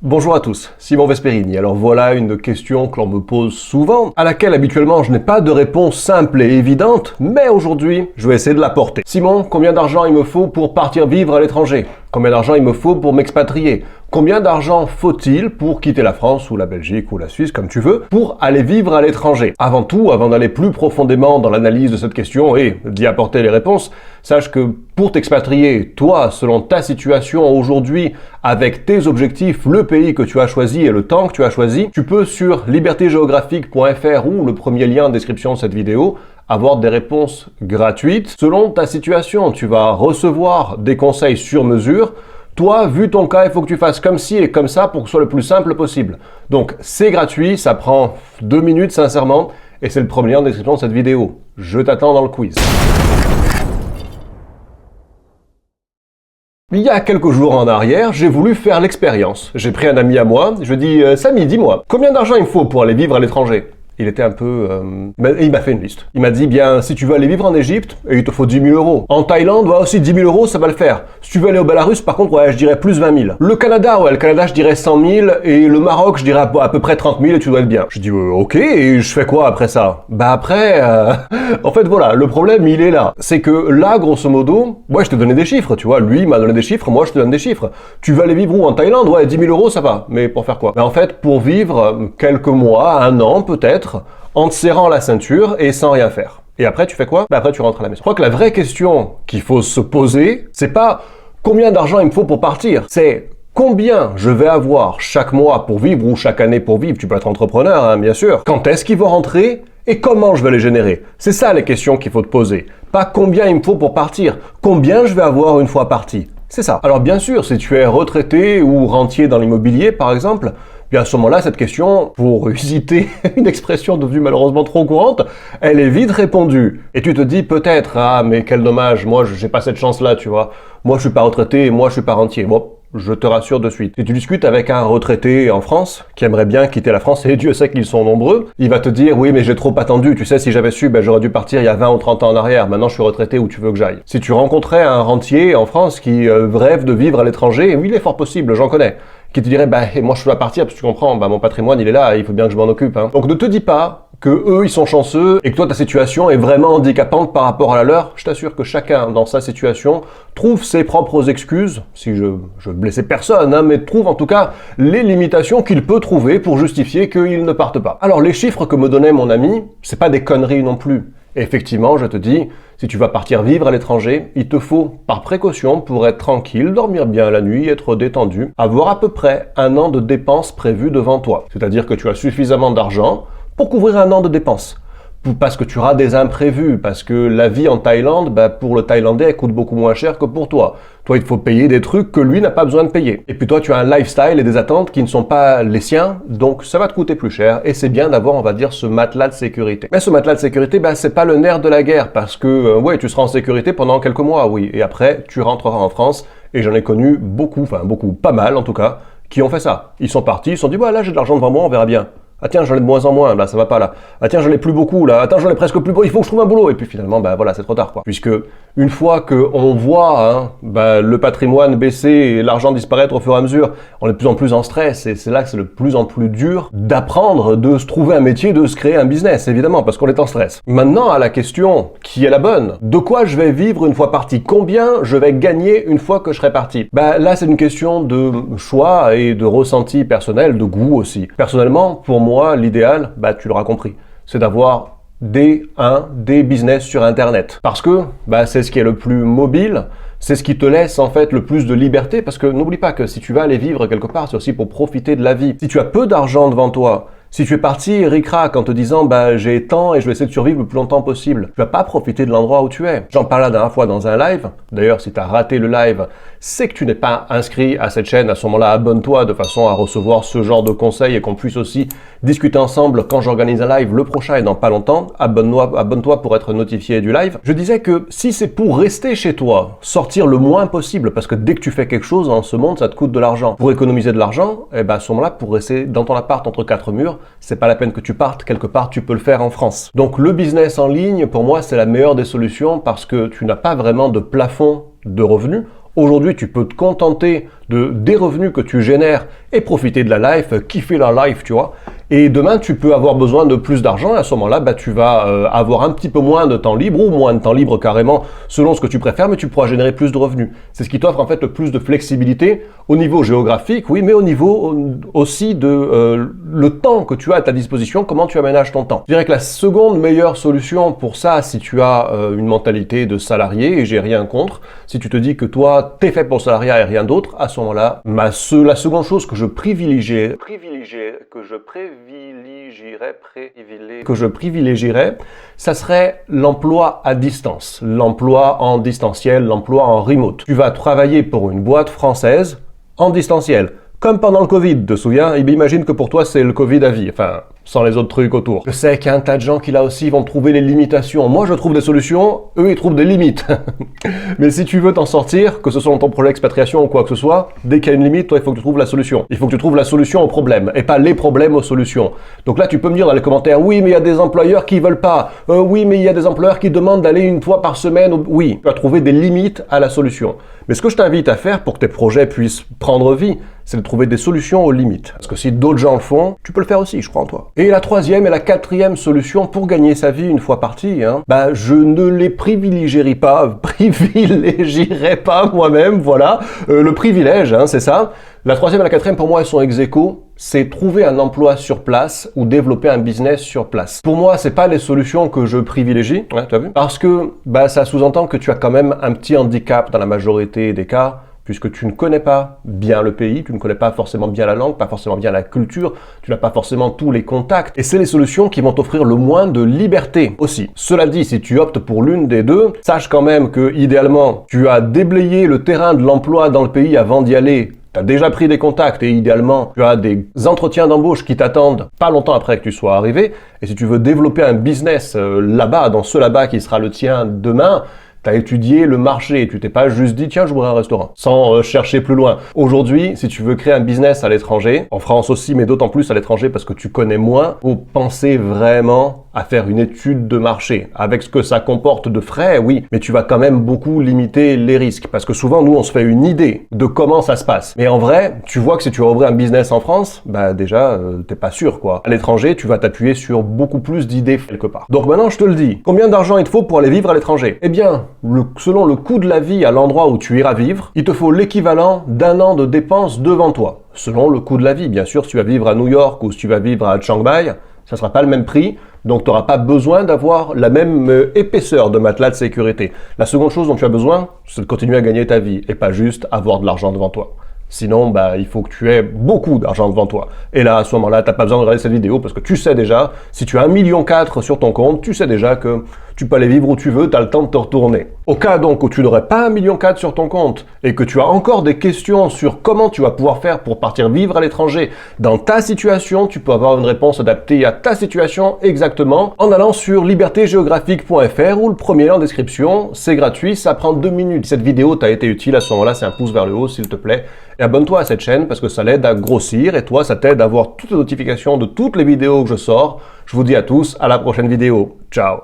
Bonjour à tous, Simon Vesperini. Alors voilà une question que l'on me pose souvent, à laquelle habituellement je n'ai pas de réponse simple et évidente, mais aujourd'hui je vais essayer de l'apporter. Simon, combien d'argent il me faut pour partir vivre à l'étranger? Combien d'argent il me faut pour m'expatrier? Combien d'argent faut-il pour quitter la France ou la Belgique ou la Suisse, comme tu veux, pour aller vivre à l'étranger? Avant tout, avant d'aller plus profondément dans l'analyse de cette question et d'y apporter les réponses, sache que pour t'expatrier, toi, selon ta situation aujourd'hui, avec tes objectifs, le pays que tu as choisi et le temps que tu as choisi, tu peux sur libertégeographique.fr ou le premier lien en description de cette vidéo, avoir des réponses gratuites. Selon ta situation, tu vas recevoir des conseils sur mesure. Toi, vu ton cas, il faut que tu fasses comme ci et comme ça pour que ce soit le plus simple possible. Donc, c'est gratuit, ça prend 2 minutes sincèrement, et c'est le premier lien en description de cette vidéo. Je t'attends dans le quiz. Il y a quelques jours en arrière, j'ai voulu faire l'expérience. J'ai pris un ami à moi, je lui ai dit « Samy, dis-moi, combien d'argent il me faut pour aller vivre à l'étranger ?» Il était un peu... il m'a fait une liste. Il m'a dit, bien, si tu veux aller vivre en Égypte, il te faut 10 000 euros. En Thaïlande, ouais, aussi 10 000 euros, ça va le faire. Si tu veux aller au Belarus, par contre, ouais, je dirais plus 20 000. Le Canada, je dirais 100 000. Et le Maroc, je dirais à peu près 30 000 et tu dois être bien. Je dis, ok, et je fais quoi après ça? Bah après, en fait, voilà, le problème, il est là. C'est que là, grosso modo, ouais, je te donnais des chiffres, tu vois. Lui, il m'a donné des chiffres, moi, je te donne des chiffres. Tu veux aller vivre où? En Thaïlande? Ouais, 10 000 euros, ça va. Mais pour faire quoi? Mais en fait, pour vivre quelques mois, un an peut-être, en te serrant la ceinture et sans rien faire. Et après, tu fais quoi? Bah après, tu rentres à la maison. Je crois que la vraie question qu'il faut se poser, c'est pas combien d'argent il me faut pour partir, c'est combien je vais avoir chaque mois pour vivre ou chaque année pour vivre. Tu peux être entrepreneur, hein, bien sûr. Quand est-ce qu'ils vont rentrer et comment je vais les générer? C'est ça les questions qu'il faut te poser. Pas combien il me faut pour partir, combien je vais avoir une fois parti. C'est ça. Alors bien sûr, si tu es retraité ou rentier dans l'immobilier, par exemple, bien à ce moment-là, cette question, pour citer une expression devenue malheureusement trop courante, elle est vite répondue. Et tu te dis peut-être, ah mais quel dommage, moi j'ai pas cette chance-là, tu vois. Moi je suis pas retraité et moi je suis pas rentier. Bon, je te rassure de suite. Si tu discutes avec un retraité en France, qui aimerait bien quitter la France, et Dieu sait qu'ils sont nombreux, il va te dire, oui mais j'ai trop attendu, tu sais, si j'avais su, ben j'aurais dû partir il y a 20 ou 30 ans en arrière, maintenant je suis retraité, où tu veux que j'aille? Si tu rencontrais un rentier en France qui rêve de vivre à l'étranger, oui il est fort possible, j'en connais, qui te dirait, bah moi je dois partir, parce que tu comprends, bah mon patrimoine il est là, il faut bien que je m'en occupe. Hein. Donc ne te dis pas que eux ils sont chanceux et que toi ta situation est vraiment handicapante par rapport à la leur. Je t'assure que chacun dans sa situation trouve ses propres excuses, si je blessais personne, hein, mais trouve en tout cas les limitations qu'il peut trouver pour justifier qu'il ne parte pas. Alors les chiffres que me donnait mon ami, c'est pas des conneries non plus. Et effectivement, je te dis, si tu vas partir vivre à l'étranger, il te faut, par précaution, pour être tranquille, dormir bien la nuit, être détendu, avoir à peu près 1 an de dépenses prévues devant toi. C'est-à-dire que tu as suffisamment d'argent pour couvrir 1 an de dépenses. Parce que tu auras des imprévus, parce que la vie en Thaïlande, bah, pour le Thaïlandais, elle coûte beaucoup moins cher que pour toi. Toi, il te faut payer des trucs que lui n'a pas besoin de payer. Et puis toi, tu as un lifestyle et des attentes qui ne sont pas les siens, donc ça va te coûter plus cher. Et c'est bien d'avoir, on va dire, ce matelas de sécurité. Mais ce matelas de sécurité, bah, c'est pas le nerf de la guerre, parce que, ouais, tu seras en sécurité pendant quelques mois, oui. Et après, tu rentreras en France, et j'en ai connu beaucoup, pas mal en tout cas, qui ont fait ça. Ils sont partis, ils se sont dit, bah là, j'ai de l'argent devant moi, on verra bien. Ah tiens, j'en ai de moins en moins, là, ça va pas là. Ah tiens, j'en ai plus beaucoup là. Attends, j'en ai presque plus beaucoup, il faut que je trouve un boulot. Et puis finalement, bah voilà, c'est trop tard quoi. Puisque une fois qu'on voit le patrimoine baisser et l'argent disparaître au fur et à mesure, on est de plus en plus en stress et c'est là que c'est de plus en plus dur d'apprendre, de se trouver un métier, de se créer un business, évidemment, parce qu'on est en stress. Maintenant, à la question qui est la bonne, de quoi je vais vivre une fois parti? Combien je vais gagner une fois que je serai parti? Bah là, c'est une question de choix et de ressenti personnel, de goût aussi. Personnellement, pour moi, l'idéal, bah tu l'auras compris, c'est d'avoir des business sur Internet. Parce que bah, c'est ce qui est le plus mobile, c'est ce qui te laisse en fait le plus de liberté, parce que n'oublie pas que si tu vas aller vivre quelque part, c'est aussi pour profiter de la vie. Si tu as peu d'argent devant toi, si tu es parti ric-rac en te disant bah j'ai tant et je vais essayer de survivre le plus longtemps possible, tu vas pas profiter de l'endroit où tu es. J'en parlais la dernière fois dans un live. D'ailleurs, si tu as raté le live, c'est que tu n'es pas inscrit à cette chaîne. À ce moment-là, abonne-toi de façon à recevoir ce genre de conseils et qu'on puisse aussi discuter ensemble quand j'organise un live. Le prochain est dans pas longtemps. Abonne-toi pour être notifié du live. Je disais que si c'est pour rester chez toi, sortir le moins possible, parce que dès que tu fais quelque chose dans ce monde, ça te coûte de l'argent. Pour économiser de l'argent, et ben à ce moment-là, pour rester dans ton appart entre 4 murs, c'est pas la peine que tu partes, quelque part tu peux le faire en France. Donc le business en ligne, pour moi, c'est la meilleure des solutions parce que tu n'as pas vraiment de plafond de revenus. Aujourd'hui, tu peux te contenter des revenus que tu génères et profiter de la life, kiffer la life, tu vois. Et demain, tu peux avoir besoin de plus d'argent et à ce moment-là, tu vas avoir un petit peu moins de temps libre ou moins de temps libre carrément selon ce que tu préfères, mais tu pourras générer plus de revenus. C'est ce qui t'offre en fait le plus de flexibilité au niveau géographique, oui, mais au niveau aussi de le temps que tu as à ta disposition, comment tu aménages ton temps. Je dirais que la seconde meilleure solution pour ça, si tu as une mentalité de salarié, et j'ai rien contre, si tu te dis que toi, t'es fait pour le salariat et rien d'autre, à ce moment-là, la seconde chose que je privilégierais, ça serait l'emploi à distance, l'emploi en distanciel, l'emploi en remote. Tu vas travailler pour une boîte française en distanciel. Comme pendant le Covid, te souviens? Imagine que pour toi, c'est le Covid à vie. Enfin, sans les autres trucs autour. Je sais qu'il y a un tas de gens qui là aussi vont trouver les limitations. Moi, je trouve des solutions, eux, ils trouvent des limites. Mais si tu veux t'en sortir, que ce soit dans ton projet d'expatriation ou quoi que ce soit, dès qu'il y a une limite, toi, il faut que tu trouves la solution. Il faut que tu trouves la solution au problème, et pas les problèmes aux solutions. Donc là, tu peux me dire dans les commentaires, oui, mais il y a des employeurs qui veulent pas. Oui, mais il y a des employeurs qui demandent d'aller une fois par semaine. Oui, tu vas trouver des limites à la solution. Mais ce que je t'invite à faire pour que tes projets puissent prendre vie, c'est de trouver des solutions aux limites. Parce que si d'autres gens le font, tu peux le faire aussi, je crois en toi. Et la troisième et la quatrième solution pour gagner sa vie une fois parti, je ne les privilégierai pas moi-même, voilà. Le privilège, c'est ça. La troisième et la quatrième, pour moi, elles sont ex aequo. C'est trouver un emploi sur place ou développer un business sur place. Pour moi, c'est pas les solutions que je privilégie, tu as vu? Parce que ça sous-entend que tu as quand même un petit handicap dans la majorité des cas, puisque tu ne connais pas bien le pays, tu ne connais pas forcément bien la langue, pas forcément bien la culture, tu n'as pas forcément tous les contacts. Et c'est les solutions qui vont t'offrir le moins de liberté aussi. Cela dit, si tu optes pour l'une des deux, sache quand même que idéalement, tu as déblayé le terrain de l'emploi dans le pays avant d'y aller. Tu as déjà pris des contacts et idéalement, tu as des entretiens d'embauche qui t'attendent pas longtemps après que tu sois arrivé. Et si tu veux développer un business là-bas, dans ce là-bas qui sera le tien demain, t'as étudié le marché, tu t'es pas juste dit tiens j'ouvre un restaurant, sans chercher plus loin. Aujourd'hui, si tu veux créer un business à l'étranger, en France aussi, mais d'autant plus à l'étranger parce que tu connais moins, faut penser vraiment à faire une étude de marché, avec ce que ça comporte de frais, oui, mais tu vas quand même beaucoup limiter les risques, parce que souvent nous on se fait une idée de comment ça se passe, mais en vrai, tu vois que si tu ouvres un business en France, déjà t'es pas sûr quoi. À l'étranger, tu vas t'appuyer sur beaucoup plus d'idées quelque part. Donc maintenant je te le dis, combien d'argent il te faut pour aller vivre à l'étranger? Eh bien, selon le coût de la vie à l'endroit où tu iras vivre, il te faut l'équivalent d'un an de dépenses devant toi. Selon le coût de la vie, bien sûr, si tu vas vivre à New York ou si tu vas vivre à Chiang Mai, ça sera pas le même prix, donc tu n'auras pas besoin d'avoir la même épaisseur de matelas de sécurité. La seconde chose dont tu as besoin, c'est de continuer à gagner ta vie et pas juste avoir de l'argent devant toi. Sinon, il faut que tu aies beaucoup d'argent devant toi. Et là, à ce moment-là, t'as pas besoin de regarder cette vidéo parce que tu sais déjà, si tu as 1,4 million sur ton compte, tu sais déjà que tu peux aller vivre où tu veux, tu as le temps de te retourner. Au cas donc où tu n'aurais pas 1,4 million sur ton compte et que tu as encore des questions sur comment tu vas pouvoir faire pour partir vivre à l'étranger dans ta situation, tu peux avoir une réponse adaptée à ta situation exactement en allant sur libertégéographique.fr ou le premier lien en description. C'est gratuit, ça prend 2 minutes. Si cette vidéo t'a été utile, à ce moment-là, c'est un pouce vers le haut s'il te plaît. Et abonne-toi à cette chaîne parce que ça l'aide à grossir et toi, ça t'aide à avoir toutes les notifications de toutes les vidéos que je sors. Je vous dis à tous, à la prochaine vidéo. Ciao!